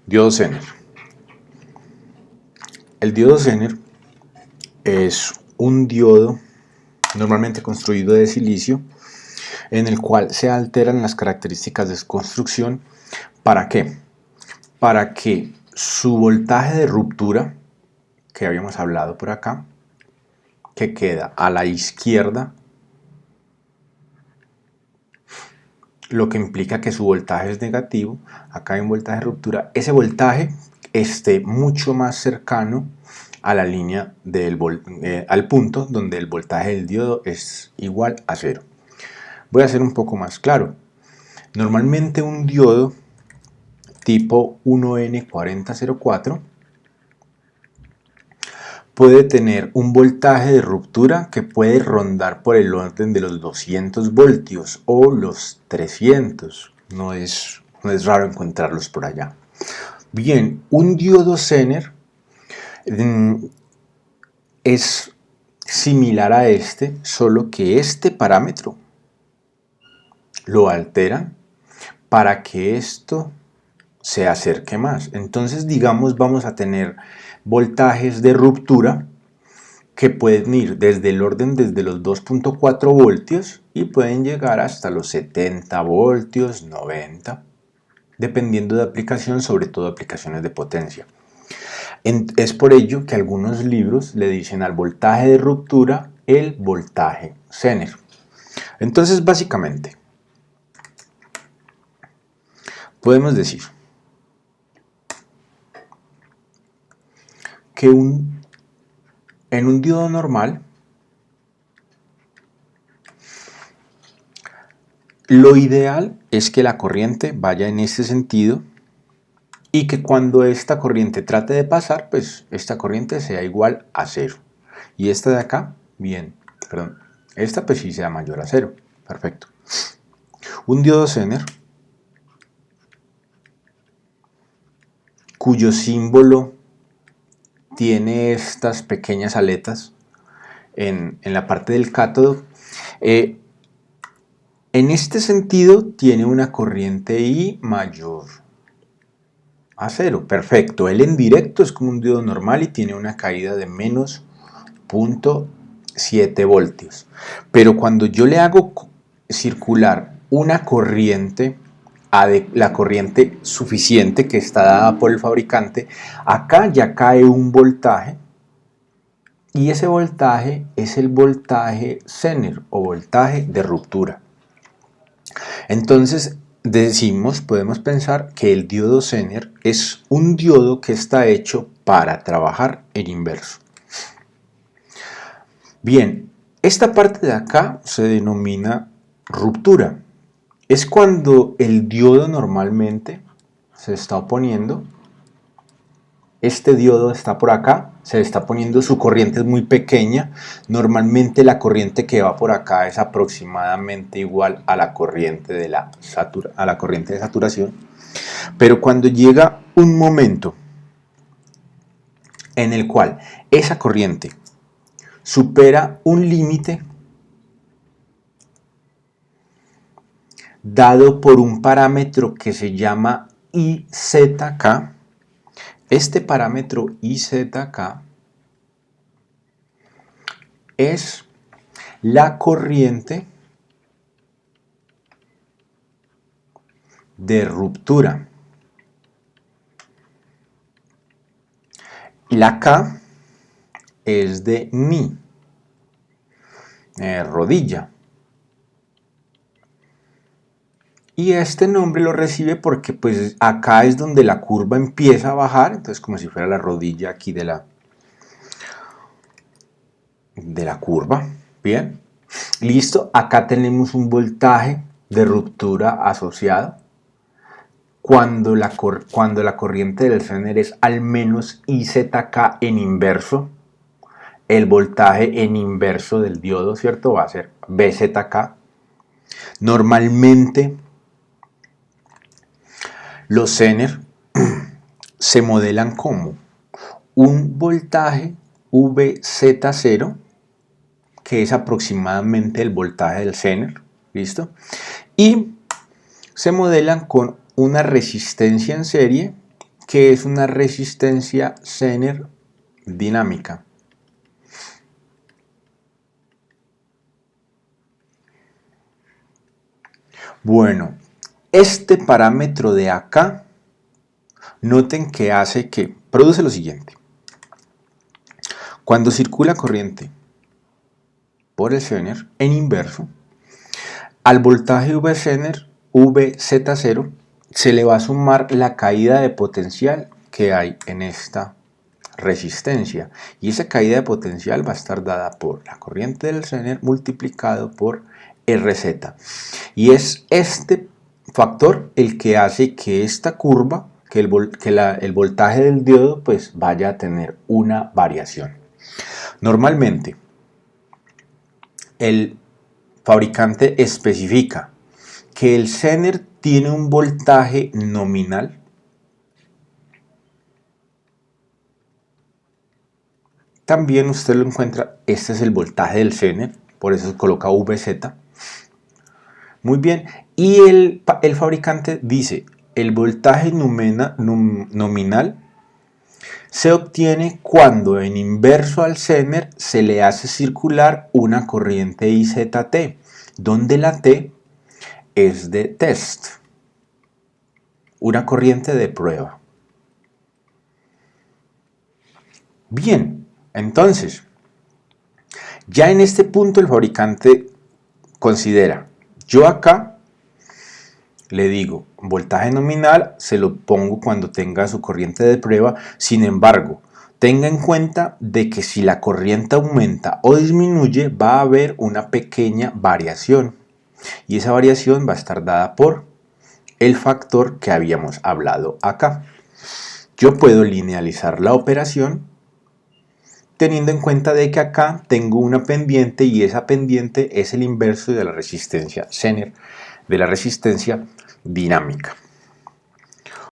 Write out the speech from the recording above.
Diodo Zener. El diodo Zener es un diodo normalmente construido de silicio en el cual se alteran las características de construcción. ¿Para qué? Para que su voltaje de ruptura, que habíamos hablado por acá, que queda a la izquierda, lo que implica que su voltaje es negativo, acá hay un voltaje de ruptura, ese voltaje esté mucho más cercano a la línea al punto donde el voltaje del diodo es igual a 0. Voy a hacer un poco más claro. Normalmente un diodo tipo 1N4004 puede tener un voltaje de ruptura que puede rondar por el orden de los 200 voltios o los 300. No es raro encontrarlos por allá. Bien, un diodo Zener es similar a este, solo que este parámetro lo alteran para que esto se acerque más. Entonces, digamos, vamos a tener voltajes de ruptura que pueden ir desde el orden desde los 2.4 voltios y pueden llegar hasta los 70 voltios, 90, dependiendo de aplicación, sobre todo aplicaciones de potencia. Es por ello que algunos libros le dicen al voltaje de ruptura el voltaje Zener. Entonces, básicamente, podemos decir que en un diodo normal, lo ideal es que la corriente vaya en este sentido y que cuando esta corriente trate de pasar, pues esta corriente sea igual a 0. Y esta de acá, bien, perdón, esta pues sí sea mayor a 0. Perfecto. Un diodo Zener, cuyo símbolo tiene estas pequeñas aletas en la parte del cátodo, en este sentido tiene una corriente I mayor a 0. Perfecto. Él en directo es como un diodo normal y tiene una caída de menos 0.7 voltios. Pero cuando yo le hago circular una corriente, la corriente suficiente que está dada por el fabricante, acá ya cae un voltaje y ese voltaje es el voltaje Zener o voltaje de ruptura. Entonces podemos pensar que el diodo Zener es un diodo que está hecho para trabajar en inverso. Bien, esta parte de acá se denomina ruptura. Es cuando el diodo normalmente se está oponiendo. Este diodo está por acá, se está poniendo, su corriente es muy pequeña. Normalmente la corriente que va por acá es aproximadamente igual a la corriente de saturación. Pero cuando llega un momento en el cual esa corriente supera un límite dado por un parámetro que se llama IZK, este parámetro IZK es la corriente de ruptura. La K es de ni, rodilla. Y este nombre lo recibe porque pues acá es donde la curva empieza a bajar, entonces como si fuera la rodilla aquí de la curva. Bien, listo, acá tenemos un voltaje de ruptura asociado. Cuando la corriente del Zener es al menos IZK en inverso, el voltaje en inverso del diodo, ¿cierto? Va a ser BZK. Normalmente los Zener se modelan como un voltaje VZ0, que es aproximadamente el voltaje del Zener, ¿listo? Y se modelan con una resistencia en serie que es una resistencia Zener dinámica. Bueno, este parámetro de acá, noten que produce lo siguiente. Cuando circula corriente por el Zener en inverso, al voltaje VZ0 se le va a sumar la caída de potencial que hay en esta resistencia. Y esa caída de potencial va a estar dada por la corriente del Zener multiplicado por RZ. Y es este factor el que hace que esta curva, que el voltaje del diodo, pues vaya a tener una variación. Normalmente, el fabricante especifica que el Zener tiene un voltaje nominal también usted lo encuentra, este es el voltaje del Zener, por eso se coloca VZ. Muy bien, y el fabricante dice, el voltaje nominal se obtiene cuando en inverso al Zener se le hace circular una corriente IZT, donde la T es de test, una corriente de prueba. Bien, entonces, ya en este punto el fabricante considera, yo acá le digo, voltaje nominal se lo pongo cuando tenga su corriente de prueba, sin embargo, tenga en cuenta de que si la corriente aumenta o disminuye, va a haber una pequeña variación. Y esa variación va a estar dada por el factor que habíamos hablado acá. Yo puedo linealizar la operación teniendo en cuenta de que acá tengo una pendiente y esa pendiente es el inverso de la resistencia Zener, de la resistencia dinámica.